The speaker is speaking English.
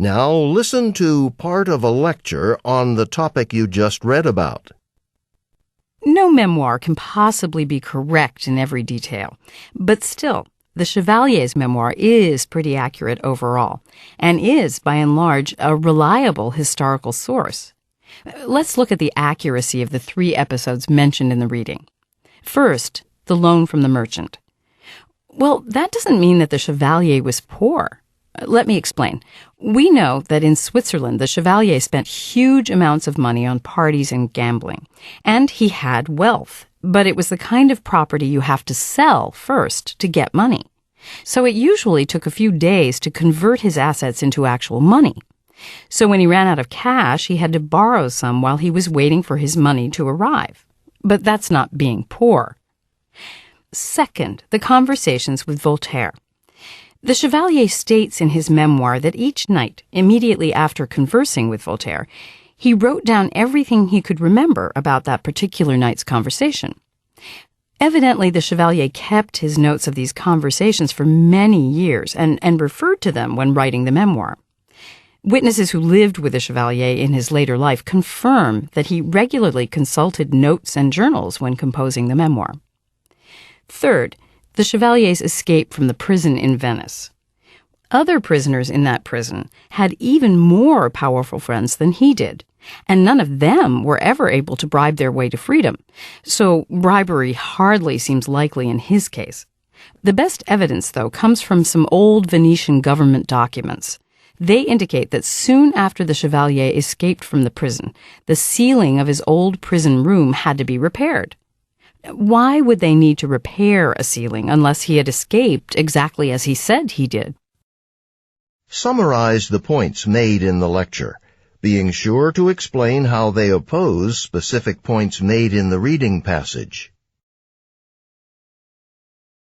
Now listen to part of a lecture on the topic you just read about. No memoir can possibly be correct in every detail, but still, the Chevalier's memoir is pretty accurate overall, and is, by and large, a reliable historical source. Let's look at the accuracy of the 3 episodes mentioned in the reading. First, the loan from the merchant. Well, that doesn't mean that the Chevalier was poor. Let me explain. We know that in Switzerland, the Chevalier spent huge amounts of money on parties and gambling, and he had wealth, but it was the kind of property you have to sell first to get money. So it usually took a few days to convert his assets into actual money. So when he ran out of cash, he had to borrow some while he was waiting for his money to arrive. But that's not being poor. Second, the conversations with Voltaire. The Chevalier states in his memoir that each night, immediately after conversing with Voltaire, he wrote down everything he could remember about that particular night's conversation. Evidently, the Chevalier kept his notes of these conversations for many years and referred to them when writing the memoir. Witnesses who lived with the Chevalier in his later life confirm that he regularly consulted notes and journals when composing the memoir. Third, the Chevalier's escape from the prison in Venice. Other prisoners in that prison had even more powerful friends than he did, and none of them were ever able to bribe their way to freedom, so bribery hardly seems likely in his case. The best evidence, though, comes from some old Venetian government documents. They indicate that soon after the Chevalier escaped from the prison, the ceiling of his old prison room had to be repaired. Why would they need to repair a ceiling unless he had escaped exactly as he said he did? Summarize the points made in the lecture, being sure to explain how they oppose specific points made in the reading passage.